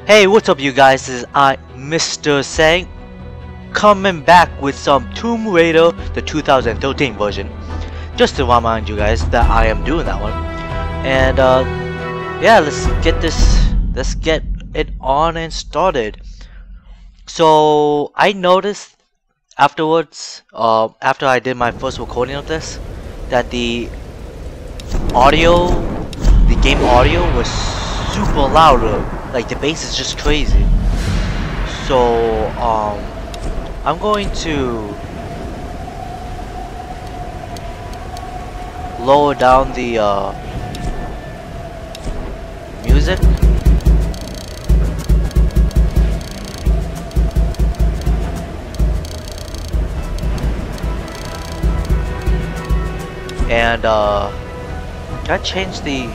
Hey, what's up you guys? This is I, Mr. Sang, coming back with some Tomb Raider, the 2013 version. Just to remind you guys that I am doing that one. And yeah, let's get it on and started. So I noticed afterwards, after I did my first recording of this, that the audio, the game audio was super loud. Like the bass is just crazy. So I'm going to lower down the music. And can I change the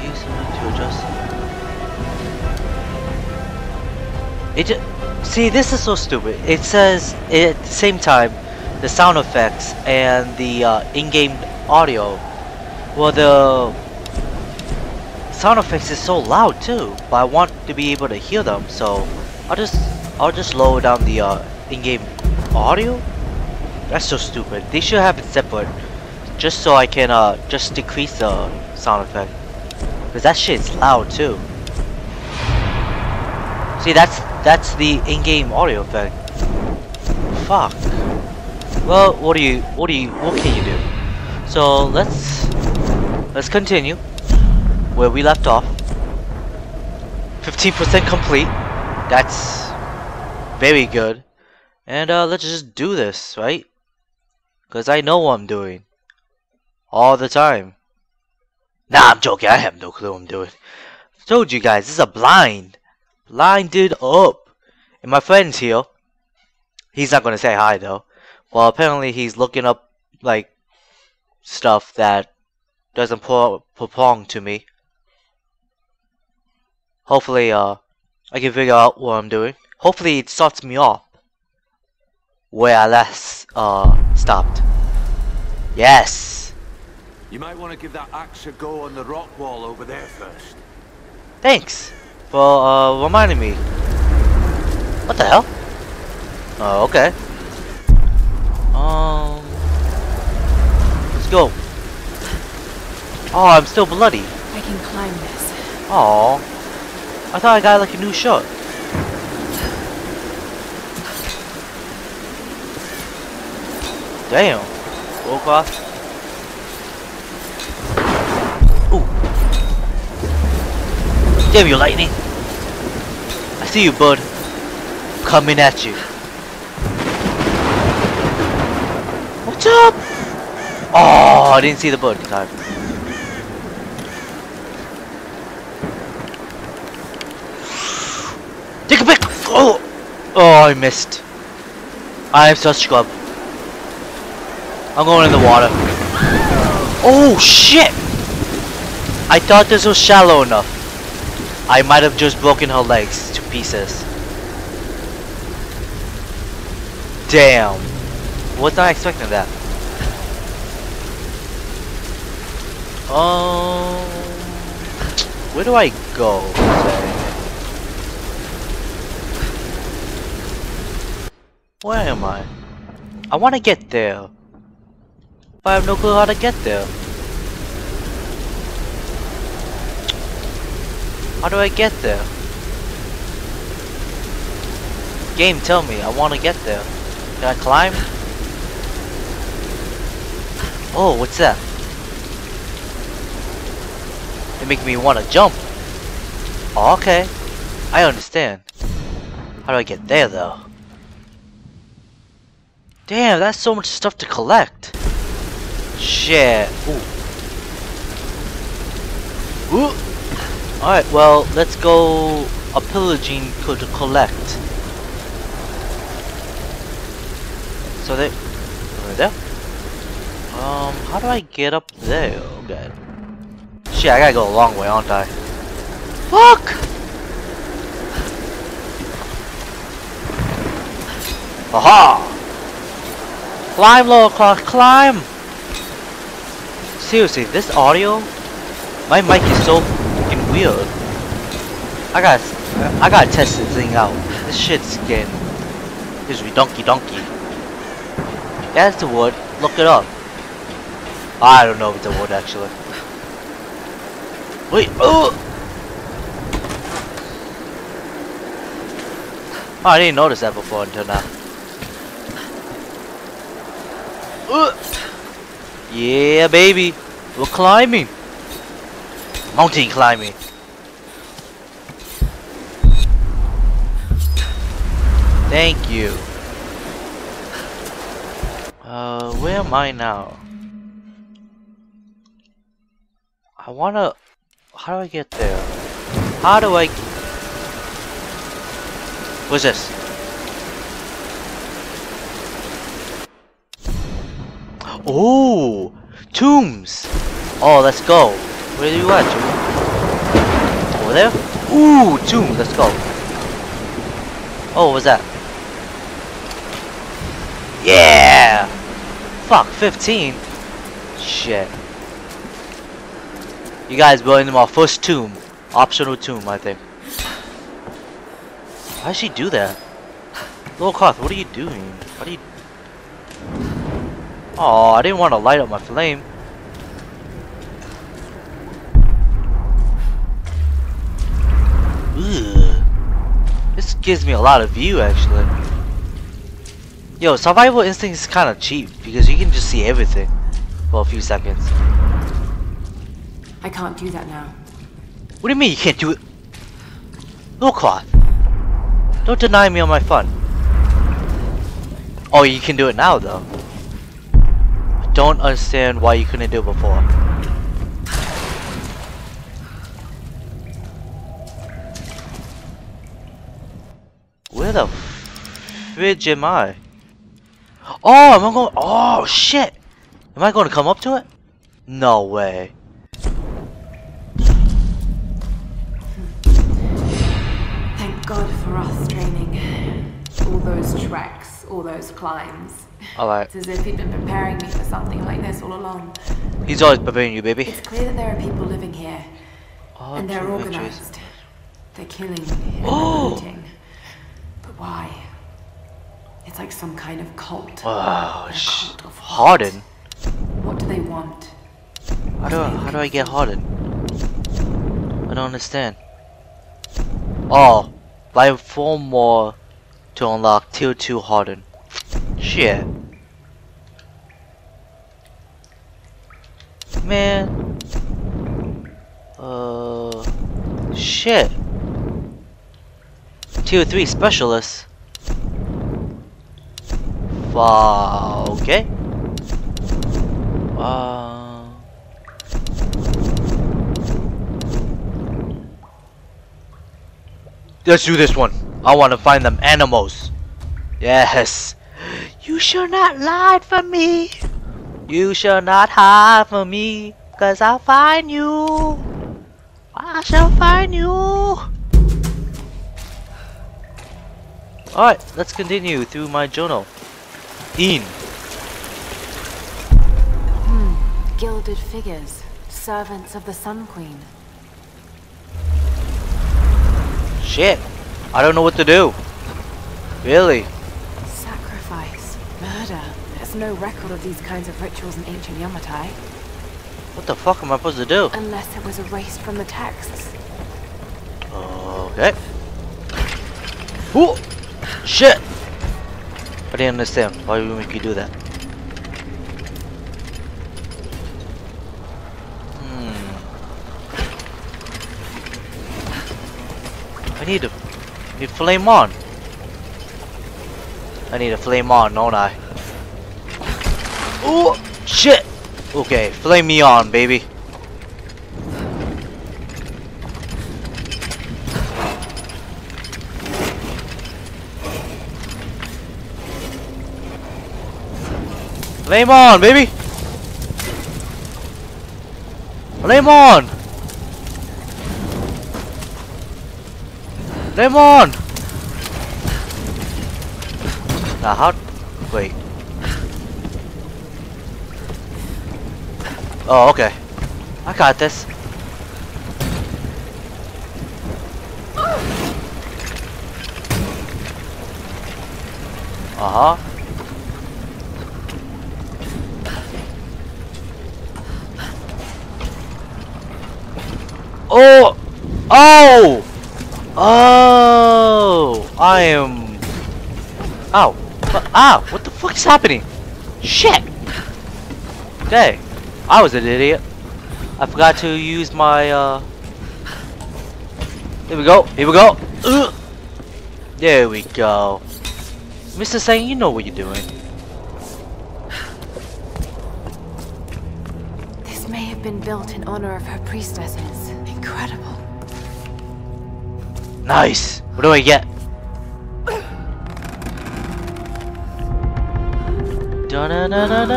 use to adjust? It just, see, this is so stupid. It says at the same time the sound effects and the in-game audio. Well, the sound effects is so loud too, but I want to be able to hear them. So I'll just lower down the in-game audio. That's so stupid. They should have it separate, just so I can just decrease the sound effect, because that shit's loud too. See, that's the in-game audio effect. Fuck. Well, what can you do? So let's continue where we left off. 15% complete. That's very good. And let's just do this, right? Cause I know what I'm doing all the time. Nah, I'm joking. I have no clue what I'm doing. Told you guys, this is a blind. Blinded up. And my friend's here. He's not gonna say hi though. Well, apparently he's looking up like stuff that doesn't belong to me. Hopefully I can figure out what I'm doing. Hopefully it starts me off where I last stopped. Yes. You might want to give that axe a go on the rock wall over there first. Thanks for reminding me. What the hell? Oh, okay. Let's go. Oh, I'm still bloody. I can climb this. Oh, I thought I got like a new shirt. Damn. Go across. Ooh. Damn you, lightning. I see you, bud. Coming at you. What's up? Oh, I didn't see the bird in time. Take a pick! Oh! Oh, I missed. I am such scrub. I'm going in the water. Oh, shit! I thought this was shallow enough. I might have just broken her legs to pieces. Damn. Was not expecting that. Where do I go? Where am I? I want to get there, but I have no clue how to get there. How do I get there? Game, tell me. I want to get there. Can I climb? Oh, what's that? It makes me want to jump. Oh, okay. I understand. How do I get there, though? Damn, that's so much stuff to collect. Shit. Ooh. Ooh. Alright, well, let's go a pillaging to collect. So they... Right there? How do I get up there? Okay. Shit, I gotta go a long way, aren't I? Fuck! Aha! Climb, lower class, climb! Seriously, this audio? My mic is so fucking weird. I gotta test this thing out. This shit's getting is donkey. Yeah, it's a wood. Look it up. I don't know if it's a wood actually. Wait, oh! Oh, I didn't notice that before until now. Yeah, baby. We're climbing. Mountain climbing. Thank you. Where am I now? I wanna... How do I get there? How do I... What's this? Oh! Tombs! Oh, let's go. Where are you at, Tomb? Over there? Ooh, tomb, let's go. Oh, what was that? Yeah! Fuck, 15? Shit. You guys going to my first tomb. Optional tomb, I think. Why does she do that? Little Koth, what are you doing? What are you... Oh, I didn't want to light up my flame. Ugh. This gives me a lot of view, actually. Yo, Survival Instinct is kind of cheap because you can just see everything for a few seconds. I can't do that now. What do you mean you can't do it? Little Koth, don't deny me on my fun. Oh, you can do it now, though. I don't understand why you couldn't do it before. Where the fridge am I? Oh, am I going? Oh shit! Am I going to come up to it? No way. Thank God for us training. All those treks, all those climbs. Alright. It's as if he'd been preparing me for something like this all along. He's always preparing you, baby. It's clear that there are people living here. Oh, And they're true, organized. They're killing and looting. But why? It's like some kind of cult. Oh, A cult of what? Harden? What do they want? How do I get Harden? I don't understand. Oh, buy 4 more to unlock tier 2 Harden. Shit. Man. Shit. Tier 3 specialist. Okay. Let's do this one. I want to find them animals. Yes. You shall not lie for me. You shall not hide from me. 'Cause I'll find you. I shall find you. Alright, let's continue through my journal. Gilded figures. Servants of the Sun Queen. Shit. I don't know what to do. Really? Sacrifice. Murder. There's no record of these kinds of rituals in ancient Yamatai. What the fuck am I supposed to do? Unless it was erased from the texts. Okay. Ooh! Shit! I didn't understand. Why would we make you do that? I need flame on. I need a flame on, don't I? Ooh! Shit! Okay, flame me on, baby. Flame on, baby! Flame on! Flame on! Now how... Wait. Oh, okay. I got this. Uh-huh. Oh! Oh! Oh! I am... Ow. Ow! What the fuck is happening? Shit! Okay. I was an idiot. I forgot to use my, Here we go. Here we go. Ugh. There we go. Mr. Sang, you know what you're doing. This may have been built in honor of her priestesses. Incredible. Nice. What do I get? Dun dun dun dun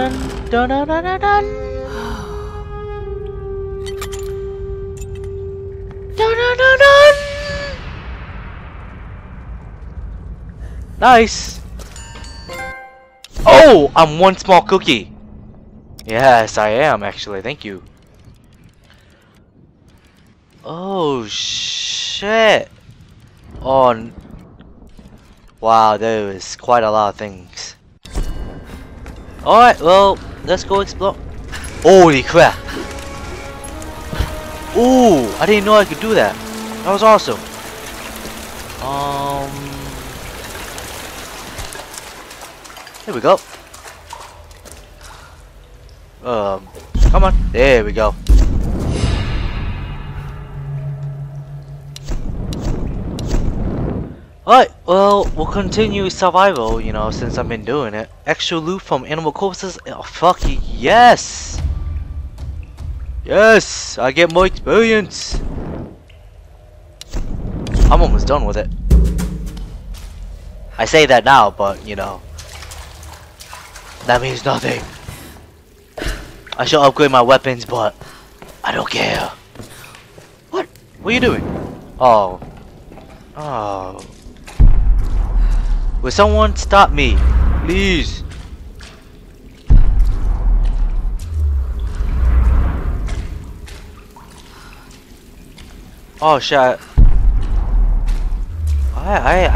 dun dun dun dun dun. Dun dun dun dun. Nice. Oh, I'm one small cookie. Yes, I am actually. Thank you. Oh shit. Oh. Wow, there is quite a lot of things. Alright, well, let's go explore. Holy crap! Ooh, I didn't know I could do that. That was awesome. Here we go. Come on. There we go. Alright, well, we'll continue survival, you know, since I've been doing it. Extra loot from animal corpses? Oh, fuck yes! Yes! I get more experience! I'm almost done with it. I say that now, but, you know, that means nothing. I should upgrade my weapons, but I don't care. What? What are you doing? Oh. Oh. Will someone stop me? Please. Oh shit. I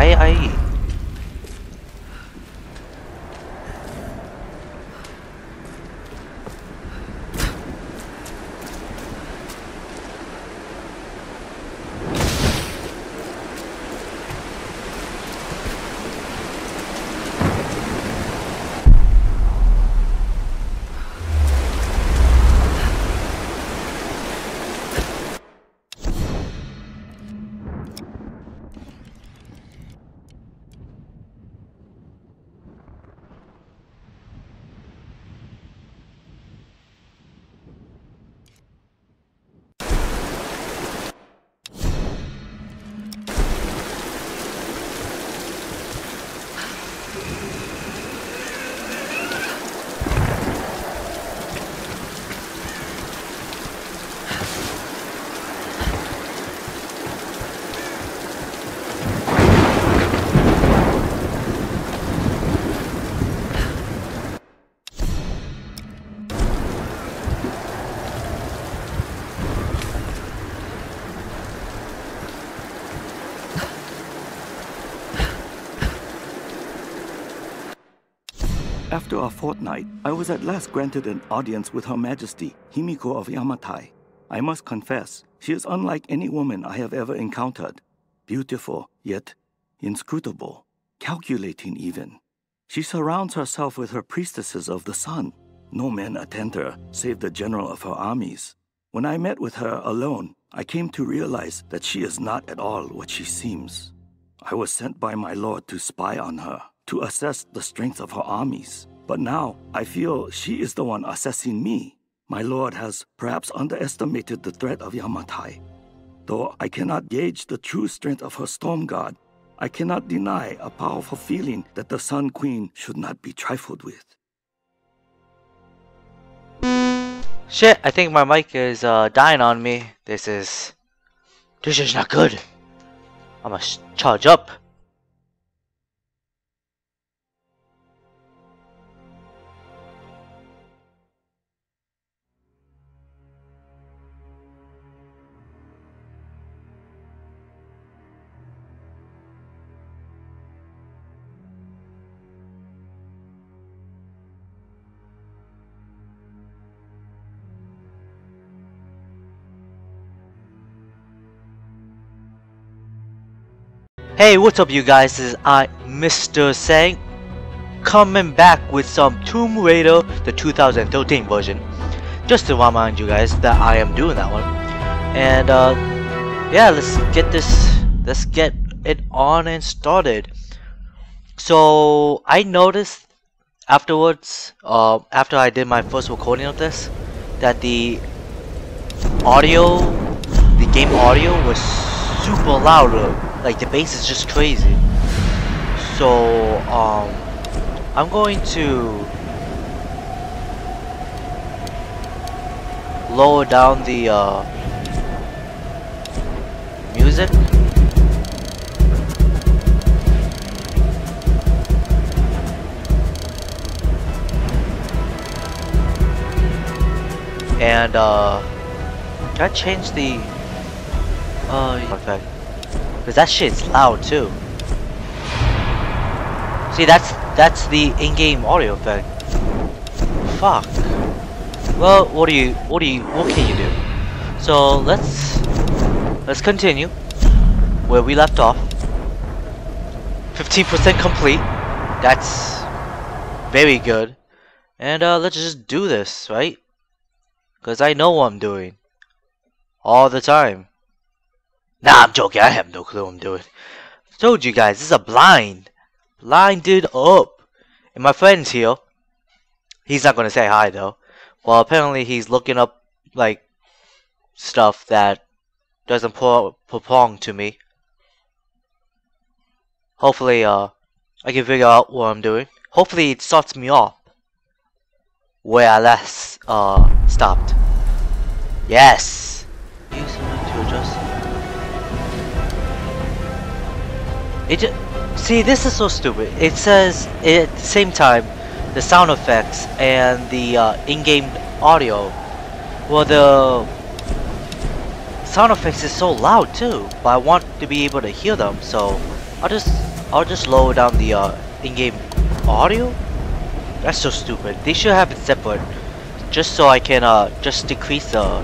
After a fortnight, I was at last granted an audience with Her Majesty, Himiko of Yamatai. I must confess, she is unlike any woman I have ever encountered. Beautiful, yet inscrutable, calculating even. She surrounds herself with her priestesses of the sun. No men attend her, save the general of her armies. When I met with her alone, I came to realize that she is not at all what she seems. I was sent by my lord to spy on her, to assess the strength of her armies. But now, I feel she is the one assessing me. My lord has perhaps underestimated the threat of Yamatai. Though I cannot gauge the true strength of her storm god, I cannot deny a powerful feeling that the Sun Queen should not be trifled with. Shit, I think my mic is dying on me. This is not good. I must charge up. Hey, what's up you guys, this is I, Mr. Sang, coming back with some Tomb Raider, the 2013 version. Just to remind you guys that I am doing that one. And yeah, let's get it on and started. So I noticed afterwards, after I did my first recording of this, that the game audio was super loud. Like the bass is just crazy. So I'm going to lower down the music. And can I change the effect? Because that shit's loud too. See, that's the in-game audio effect. Fuck. Well, what can you do? So let's continue where we left off. 15% complete. That's very good. And let's just do this, right? Because I know what I'm doing all the time. Nah, I'm joking. I have no clue what I'm doing. Told you guys, this is a blinded up. And my friend's here. He's not gonna say hi though. Well, apparently he's looking up like stuff that doesn't belong to me. Hopefully, I can figure out what I'm doing. Hopefully, it starts me off where I last stopped. Yes. Use something to adjust. See, this is so stupid. It says at the same time the sound effects and the in-game audio. Well, the sound effects is so loud too, but I want to be able to hear them, so I'll just lower down the in-game audio. That's so stupid. They should have it separate, just so I can just decrease the